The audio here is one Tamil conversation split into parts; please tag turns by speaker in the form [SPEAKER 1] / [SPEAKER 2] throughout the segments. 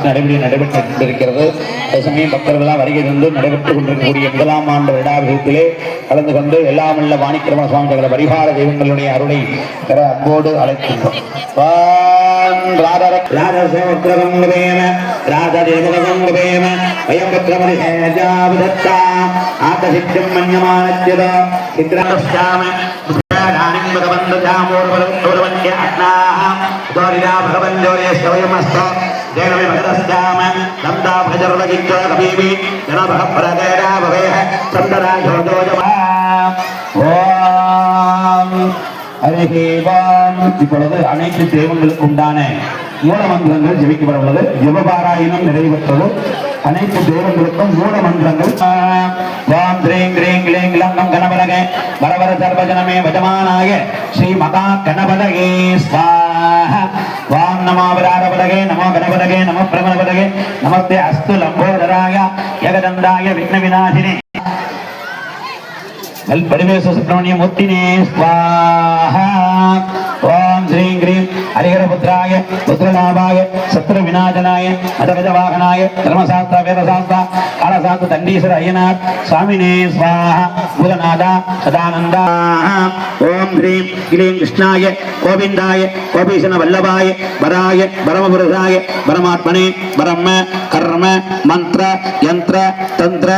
[SPEAKER 1] நடைபெற்றுக் கொண்டிருக்கிறது. அதே சமயம் பக்தர்களால் வருகை தந்து நடைபெற்றுக் கொண்டிருக்கக்கூடிய முதலாம் ஆண்டு விடாபிஷேகத்திலே கலந்து கொண்டு எல்லாமல்ல வாணிக்கிரம சுவாமி தங்கள பரிகார தெய்வங்களுடைய அருளை பெற அன்போடு அழைக்கின்றோம். இப்பொழுது அனைத்து தெய்வங்களுக்கு உண்டான மூலமந்திரங்கள் ஜெபிக்கப்பட உள்ளது. ஜெபபாராயணம் நிறைவேற்றது. அனைத்து தெய்வங்களுக்கும் மூலமந்திரங்கள் வாம் த்ரீம் க்ரீம் க்ளீம் லங்கம் கணபதகே வரவர சர்வஜனமே வஜமானாய ஸ்ரீ மகா கணபதகே ஸ்வாஹா. வாம் நமோ விராடபதகே நமோ கணபதகே நமோ பிரகணபதகே நமஸ்தே அஸ்து லம்போதராய யகதந்தாய விக்ன விநாசினே परिवेश सुब्रह्मण्य मूर्तिने स्वाहा. ओम श्रीं ग्रीं हरिहरपुत्राय पुत्रलाभाय शत्रु विनाशनाय अधगजवाहनाय धर्मशास्त्र वेदशास्त्र कालशास्त्र दंडीश्वर अय्यनाथ स्वामिने स्वाहा. भूतनादा सदानंदा. ओम श्रीं क्लीं कृष्णाय गोविंदाय गोपीशन वल्लभाय वराय परमपुरुषाय परमात्मने ब्रह्म कर्म मंत्र यंत्र तंत्र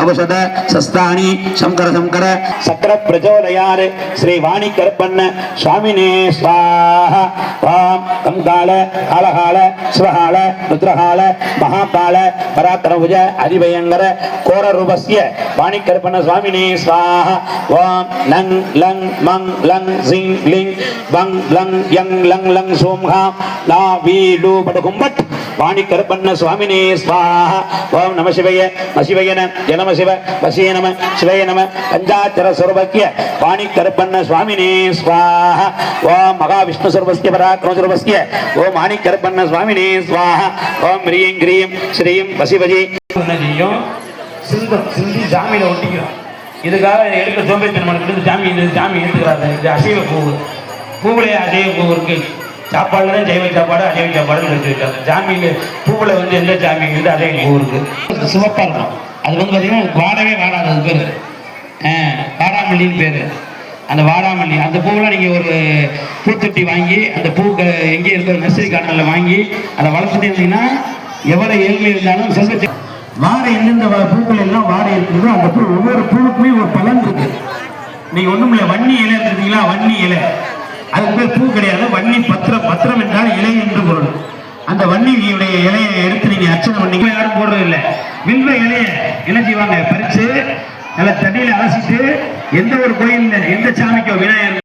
[SPEAKER 1] औषध शस्त्राणि शंकर शंकर सक्र प्रचोदयार श्री वाणी करपन्न स्वामिने स्वाहा. ओम कंकाल कालहाल स्वहाल रुद्रहाल महाकाल पराक्रमभुज अधिभयंकर कोर रूपस्य वाणी करपन्न स्वामिने स्वाहा. ओम लंग लंग मंग लंग सिंग लिंग बंग लंग यंग लंग लंग सोमहा ना वीलू पटकुंबट वाणी करपन्न स्वामिने स्वाहा. ओम नमः शिवाय शिवाय नमः शिव वशिय नमः शिवाय नमः पंचाक्षर स्वरूपस्य वाणी करपन्न स्वामिने स्वाहा. ओम महाविष्णु स्वरूपस्य पराक्रम स्वरूपस्य ओम वाणी करपन्न स्वामिने स्वाहा. ओम ह्रीं ग्रीं श्रीं वशिवजी சிந்தி ஜாமியில ஒட்டிக்கிறோம். இதுக்காக எடுக்க சோம்பேத்தனம் ஜாமி எடுத்துக்கிறாங்க. இது அசைவ பூவுல அசைவ பூ இருக்கு. சாப்பாடுல தான் ஜெய்வ சாப்பாடு அசைவ சாப்பாடுன்னு எடுத்துக்கிட்டாங்க. ஜாமியில் பூவில் எந்த ஜாமி அசைவ பூ இருக்கு. சிவப்பாக இருக்கும். அது பார்த்தீங்கன்னா வாடவே வாடாது. அது பேர் வாடாமல்லின்னு பேர். அந்த வாடாமல்லி அந்த பூவெல்லாம் நீங்கள் ஒரு பூத்தொட்டி வாங்கி அந்த பூக்கு எங்கே இருக்கிற நர்சரி கார்டனில் வாங்கி அதை வளர்த்துட்டு இருந்தீங்கன்னா எவ்வளோ ஏழ்மை இருந்தாலும் செல்வத்தை வாடை எந்தெந்த பூக்கள் எல்லாம் வாடை இருக்குதோ அந்த பூ ஒவ்வொரு பூவுக்குமே ஒரு பலன் இருக்கு. நீங்கள் ஒன்றும் இல்லை வன்னி இலை எடுத்துக்கிட்டீங்களா? வன்னி இலை அதுக்கு பேர் பூ கிடையாது. வன்னி பத்திரம். பத்திரம் என்றால் இலை என்று பொருள். அந்த வன்னியுடைய இலையை எடுத்து நீங்கள் அர்ச்சனை பண்ணீங்க. யாரும் போடுறது இல்லை. வில்வ இலையை என்ன செய்வாங்க? பறித்து நல்ல தண்ணியில் அலசிட்டு எந்த ஒரு கோயிலில் எந்த சாமிக்கோ விநாயகர்